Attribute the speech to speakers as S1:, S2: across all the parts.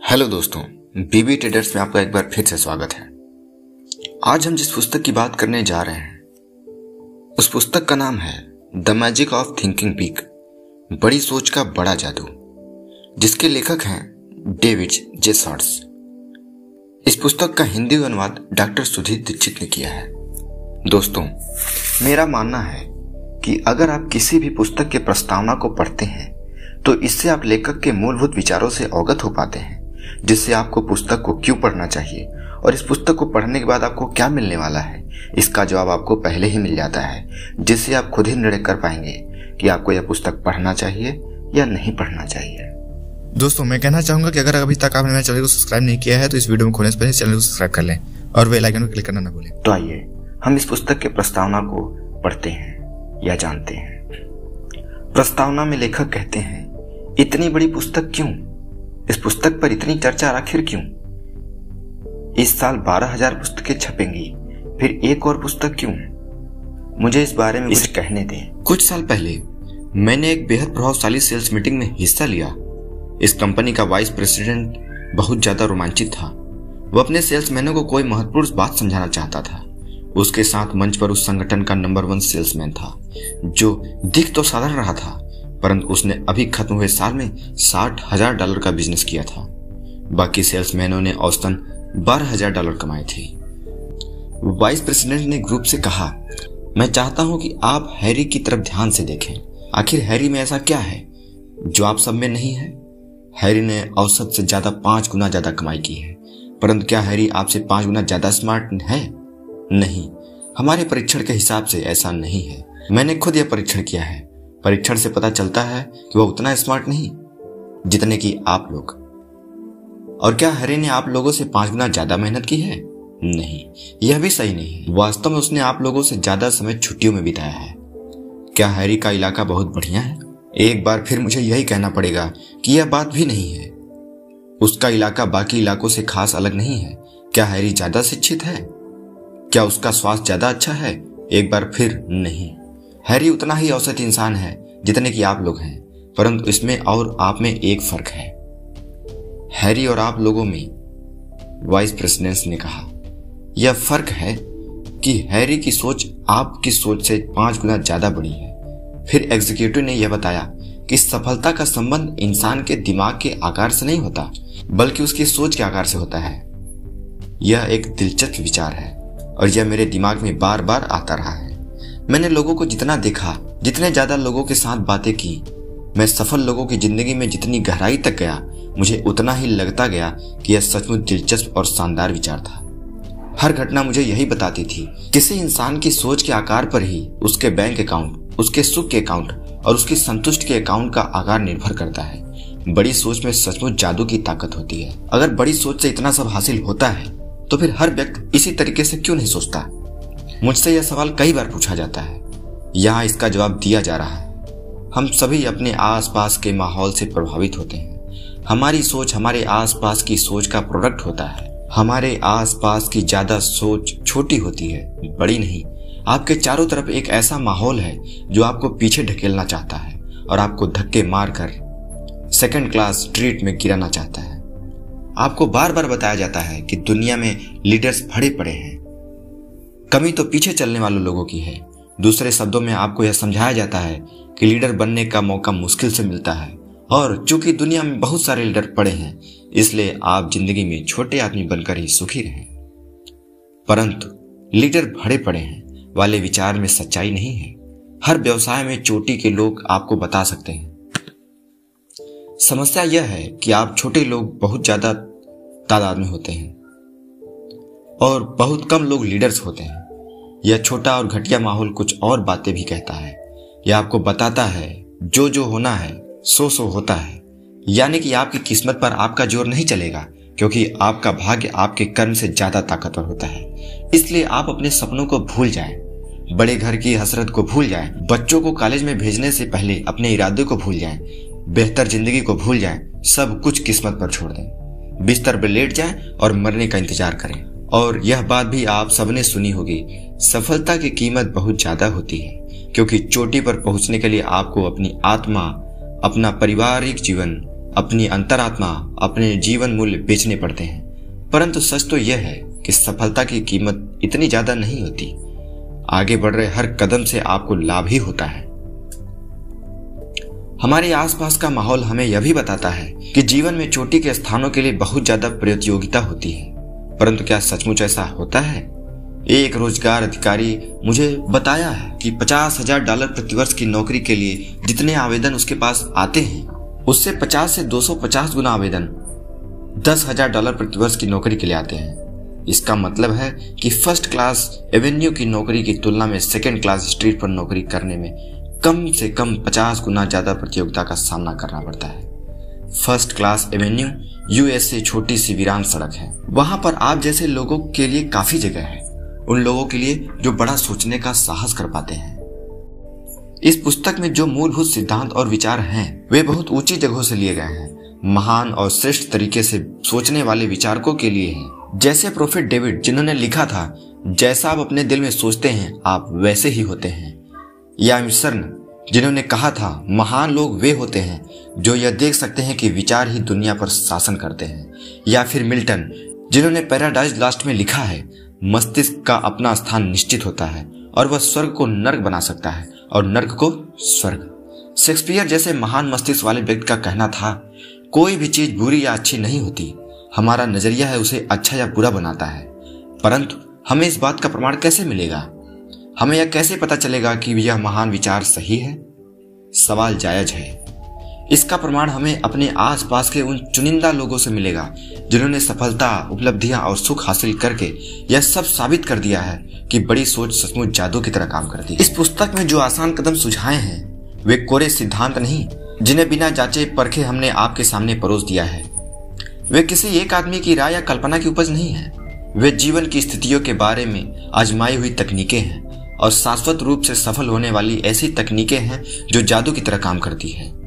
S1: Hello दोस्तों, बीबी traders में आपका एक बार फिर से स्वागत है। आज हम जिस पुस्तक की बात करने जा रहे हैं उस पुस्तक का नाम है the magic of thinking big, बड़ी सोच का बड़ा जादू, जिसके लेखक हैं डेविड जे शॉर्ट्स। इस पुस्तक का हिंदी अनुवाद डॉक्टर सुधीर दीक्षित ने किया है। दोस्तों, मेरा मानना है कि अगर आप किसी भी पुस्तक के प्रस्तावना को पढ़ते हैं तो इससे आप लेखक के मूलभूत विचारों से अवगत हो पाते हैं, जिससे आपको पुस्तक को क्यों पढ़ना चाहिए और इस पुस्तक को पढ़ने के बाद आपको क्या मिलने वाला है, इसका जवाब आपको पहले ही मिल जाता है, जिससे आप खुद ही निर्णय कर पाएंगे कि आपको यह पुस्तक पढ़ना चाहिए या नहीं पढ़ना चाहिए।
S2: दोस्तों, मैं कहना चाहूंगा कि अगर अभी तक आपने मेरे चैनल को सब्सक्राइब नहीं किया है तो इस वीडियो में खोलने से पहले चैनल को सब्सक्राइब कर लें और बेल आइकन पर क्लिक करना ना भूलें।
S1: तो आइए हम इस पुस्तक के प्रस्तावना को पढ़ते हैं या जानते हैं। प्रस्तावना में लेखक कहते हैं, इतनी बड़ी पुस्तक क्यों? इस पुस्तक पर इतनी चर्चा आखिर क्यों? इस साल 12,000 पुस्तकें छपेंगी, फिर एक और पुस्तक क्यों? मुझे इस बारे में कुछ कहने दें।
S3: कुछ साल पहले मैंने एक बेहद प्रभावशाली सेल्स मीटिंग में हिस्सा लिया। इस कंपनी का वाइस प्रेसिडेंट बहुत ज्यादा रोमांचित था। वो अपने सेल्समैनों को कोई महत्वपूर्ण बात समझाना चाहता था। उसके साथ मंच पर उस संगठन का नंबर 1 सेल्समैन था, जो दिख तो साधारण रहा था, परंतु उसने अभी खत्म हुए साल में $60,000 का बिजनेस किया था। बाकी सेल्समैनों ने औसतन $12,000 कमाए थे। वाइस प्रेसिडेंट ने ग्रुप से कहा, मैं चाहता हूं कि आप हैरी की तरफ ध्यान से देखें। आखिर हैरी में ऐसा क्या है जो आप सब में नहीं है? हैरी ने औसत से ज्यादा 5 गुना ज्यादा कमाई की है, परंतु क्या हैरी आपसे 5 गुना ज्यादा स्मार्ट है? नहीं, हमारे परीक्षण के हिसाब से ऐसा नहीं है। मैंने खुद यह परीक्षण किया है। परीक्षण से पता चलता है कि वह उतना स्मार्ट नहीं जितने कि आप लोग। और क्या हैरी ने आप लोगों से 5 गुना ज्यादा मेहनत की है? नहीं, यह भी सही नहीं है। वास्तव में उसने आप लोगों से ज्यादा समय छुट्टियों में बिताया है। क्या हैरी का इलाका बहुत बढ़िया है? एक बार फिर मुझे यही कहना पड़ेगा कि यह बात भी नहीं है। उसका इलाका बाकी इलाकों से खास अलग नहीं है। क्या हैरी ज्यादा शिक्षित है? क्या उसका स्वास्थ्य ज्यादा अच्छा है? एक बार फिर नहीं। हैरी उतना ही औसत इंसान है जितने कि आप लोग हैं, परंतु इसमें और आप में एक फर्क है। हैरी और आप लोगों में, वाइस प्रेसिडेंट ने कहा, यह फर्क है कि हैरी की सोच आपकी सोच से 5 गुना ज्यादा बड़ी है। फिर एग्जीक्यूटिव ने यह बताया कि सफलता का संबंध इंसान के दिमाग के आकार से नहीं होता, बल्कि उसकी सोच के आकार से होता है। यह एक दिलचस्प विचार है और यह मेरे दिमाग में बार बार आता रहा है। मैंने लोगों को जितना देखा, जितने ज्यादा लोगों के साथ बातें की, मैं सफल लोगों की जिंदगी में जितनी गहराई तक गया, मुझे उतना ही लगता गया कि यह सचमुच दिलचस्प और शानदार विचार था। हर घटना मुझे यही बताती थी, किसी इंसान की सोच के आकार पर ही उसके बैंक अकाउंट, उसके सुख के अकाउंट और उसकी संतुष्टि के अकाउंट का आकार निर्भर करता है। बड़ी सोच में सचमुच जादू की ताकत होती है। अगर बड़ी सोच से इतना सब हासिल होता है तो फिर हर व्यक्ति इसी तरीके से क्यों नहीं सोचता? मुझसे यह सवाल कई बार पूछा जाता है। यहाँ इसका जवाब दिया जा रहा है। हम सभी अपने आसपास के माहौल से प्रभावित होते हैं। हमारी सोच हमारे आसपास की सोच का प्रोडक्ट होता है। हमारे आसपास की ज्यादा सोच छोटी होती है, बड़ी नहीं। आपके चारों तरफ एक ऐसा माहौल है जो आपको पीछे ढकेलना चाहता है और आपको धक्के मारकर सेकंड क्लास स्ट्रीट में गिराना चाहता है। आपको बार बार बताया जाता है कि दुनिया में लीडर्स भरे पड़े हैं, कमी तो पीछे चलने वाले लोगों की है। दूसरे शब्दों में आपको यह समझाया जाता है कि लीडर बनने का मौका मुश्किल से मिलता है, और चूंकि दुनिया में बहुत सारे लीडर पड़े हैं, इसलिए आप जिंदगी में छोटे आदमी बनकर ही सुखी रहें। परंतु लीडर भरे पड़े हैं वाले विचार में सच्चाई नहीं है। हर व्यवसाय में चोटी के लोग आपको बता सकते हैं। समस्या यह है कि आप छोटे लोग बहुत ज्यादा तादाद में होते हैं और बहुत कम लोग लीडर्स होते हैं। यह छोटा और घटिया माहौल कुछ और बातें भी कहता है। यह आपको बताता है जो होना है सो होता है, यानी कि आपकी किस्मत पर आपका जोर नहीं चलेगा, क्योंकि आपका भाग्य आपके कर्म से ज्यादा ताकतवर होता है। इसलिए आप अपने सपनों को भूल जाएं, बड़े घर की हसरत को भूल जाएं, बच्चों को कॉलेज में भेजने से पहले अपने इरादे को भूल जाएं, बेहतर जिंदगी को भूल जाएं, सब कुछ किस्मत पर छोड़ दें, बिस्तर पर लेट जाएं और मरने का इंतजार करें। और यह बात भी आप सबने सुनी होगी, सफलता की कीमत बहुत ज्यादा होती है, क्योंकि चोटी पर पहुंचने के लिए आपको अपनी आत्मा, अपना पारिवारिक जीवन, अपनी अंतरात्मा, अपने जीवन मूल्य बेचने पड़ते हैं। परंतु सच तो यह है कि सफलता की कीमत इतनी ज्यादा नहीं होती। आगे बढ़ रहे हर कदम से आपको लाभ ही होता है। हमारे आसपास का माहौल हमें यह भी बताता है कि जीवन में चोटी के स्थानों के लिए बहुत ज्यादा प्रतियोगिता होती है। परंतु क्या सचमुच ऐसा होता है? एक रोजगार अधिकारी मुझे बताया है कि $50,000 प्रतिवर्ष की नौकरी के लिए जितने आवेदन उसके पास आते हैं, उससे 50 से 250 गुना आवेदन $10,000 प्रतिवर्ष की नौकरी के लिए आते हैं। इसका मतलब है कि फर्स्ट क्लास एवेन्यू की नौकरी की तुलना में सेकेंड क्लास स्ट्रीट पर नौकरी करने में कम से कम 50 गुना ज्यादा प्रतियोगिता का सामना करना पड़ता है। फर्स्ट क्लास एवेन्यू यूएसए छोटी सी वीरान सड़क है। वहां पर आप जैसे लोगों के लिए काफी जगह है, उन लोगों के लिए जो बड़ा सोचने का साहस कर पाते हैं। इस पुस्तक में जो मूलभूत सिद्धांत और विचार हैं, वे बहुत ऊंची जगहों से लिए गए हैं। महान और श्रेष्ठ तरीके से सोचने वाले विचारकों के लिए हैं। जैसे प्रोफेट डेविड, जिन्होंने लिखा था, जैसा आप अपने दिल में सोचते हैं आप वैसे ही होते हैं। या मिशर्न, जिन्होंने कहा था, महान लोग वे होते हैं जो यह देख सकते हैं कि विचार ही दुनिया पर शासन करते हैं। या फिर मिल्टन, जिन्होंने पैराडाइज लॉस्ट में लिखा है, मस्तिष्क का अपना स्थान निश्चित होता है और वह स्वर्ग को नर्क बना सकता है और नर्क को स्वर्ग। शेक्सपियर जैसे महान मस्तिष्क वाले व्यक्ति का कहना था, कोई भी चीज बुरी या अच्छी नहीं होती, हमारा नजरिया है उसे अच्छा या बुरा बनाता है। परंतु हमें इस बात का प्रमाण कैसे मिलेगा? हमें यह कैसे पता चलेगा कि यह महान विचार सही है? सवाल जायज है। इसका प्रमाण हमें अपने आसपास के उन चुनिंदा लोगों से मिलेगा जिन्होंने सफलता, उपलब्धियां और सुख हासिल करके यह सब साबित कर दिया है कि बड़ी सोच सचमुच जादू की तरह काम करती है। इस पुस्तक में जो आसान कदम सुझाए हैं, वे कोरे सिद्धांत नहीं जिन्हें बिना जांचे परखे हमने आपके सामने परोस दिया है। वे किसी एक आदमी की राय या कल्पना की उपज नहीं है। वे जीवन की स्थितियों के बारे में आजमाई हुई तकनीकें हैं और शाश्वत रूप से सफल होने वाली ऐसी तकनीकें हैं जो जादू की तरह काम करती है।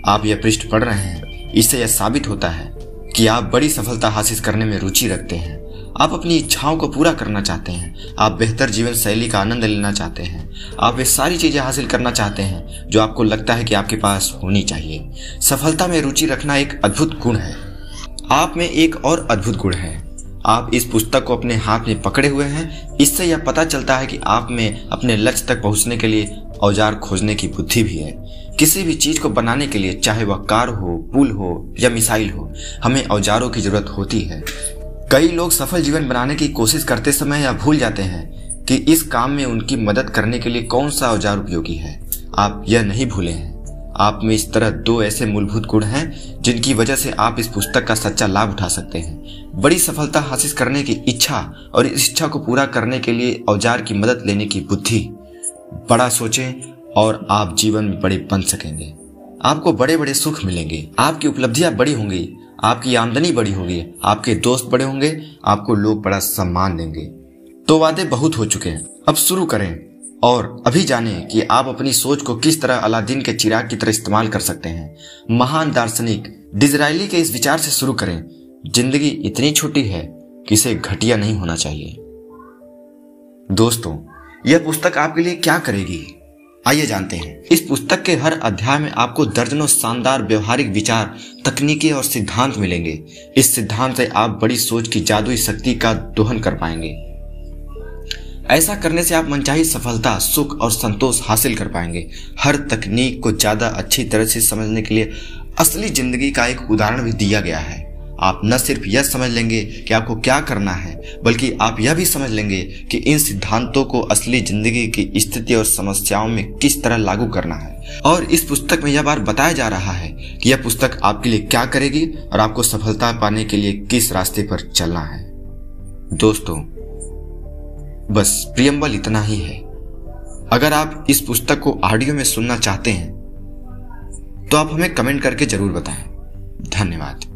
S3: आप यह पृष्ठ पढ़ रहे हैं, इससे यह साबित होता है कि आप बड़ी सफलता हासिल करने में रुचि रखते हैं। आप अपनी इच्छाओं को पूरा करना चाहते हैं। आप बेहतर जीवन शैली का आनंद लेना चाहते हैं। आप वे सारी चीजें हासिल करना चाहते हैं जो आपको लगता है कि आपके पास होनी चाहिए। सफलता में रुचि रखना एक अद्भुत गुण है। आप में एक और अद्भुत गुण है, आप इस पुस्तक को अपने हाथ में पकड़े हुए हैं। इससे यह पता चलता है कि आप में अपने लक्ष्य तक पहुंचने के लिए औजार खोजने की बुद्धि भी है। किसी भी चीज को बनाने के लिए, चाहे वह कार हो, पुल हो या मिसाइल हो, हमें औजारों की जरूरत होती है। कई लोग सफल जीवन बनाने की कोशिश करते समय यह भूल जाते हैं कि इस काम में उनकी मदद करने के लिए कौन सा औजार उपयोगी है। आप यह नहीं भूले हैं। आप में इस तरह दो ऐसे मूलभूत गुण हैं जिनकी वजह से आप इस पुस्तक का सच्चा लाभ उठा सकते हैं। बड़ी सफलता हासिल करने की इच्छा और इस इच्छा को पूरा करने के लिए औजार की मदद लेने की बुद्धि। बड़ा सोचें और आप जीवन में बड़े बन सकेंगे। आपको बड़े बड़े सुख मिलेंगे, आपकी उपलब्धियां बड़ी होंगी, आपकी आमदनी बड़ी होगी, आपके दोस्त बड़े होंगे, आपको लोग बड़ा सम्मान देंगे। तो वादे बहुत हो चुके हैं, अब शुरू करें और अभी जानें कि आप अपनी सोच को किस तरह अलादीन के चिराग की तरह इस्तेमाल कर सकते हैं। महान दार्शनिक डिज़रायली के इस विचार से शुरू करें, जिंदगी इतनी छोटी है कि इसे घटिया नहीं होना चाहिए। दोस्तों, यह पुस्तक आपके लिए क्या करेगी, आइए जानते हैं। इस पुस्तक के हर अध्याय में आपको दर्जनों शानदार व्यवहारिक विचार, तकनीकें और सिद्धांत मिलेंगे। इस सिद्धांत से आप बड़ी सोच की जादुई शक्ति का दोहन कर पाएंगे। ऐसा करने से आप मनचाही सफलता, सुख और संतोष हासिल कर पाएंगे। हर तकनीक को ज्यादा अच्छी तरह से समझने के लिए असली जिंदगी का एक उदाहरण भी दिया गया है। आप न सिर्फ यह समझ लेंगे कि आपको क्या करना है, बल्कि आप यह भी समझ लेंगे कि इन सिद्धांतों को असली जिंदगी की स्थिति और समस्याओं में किस तरह लागू करना है। और इस पुस्तक में यह बार बताया जा रहा है कि यह पुस्तक आपके लिए क्या करेगी और आपको सफलता पाने के लिए किस रास्ते पर चलना है। दोस्तों, बस प्रियम्बल इतना ही है। अगर आप इस पुस्तक को ऑडियो में सुनना चाहते हैं तो आप हमें कमेंट करके जरूर बताएं। धन्यवाद।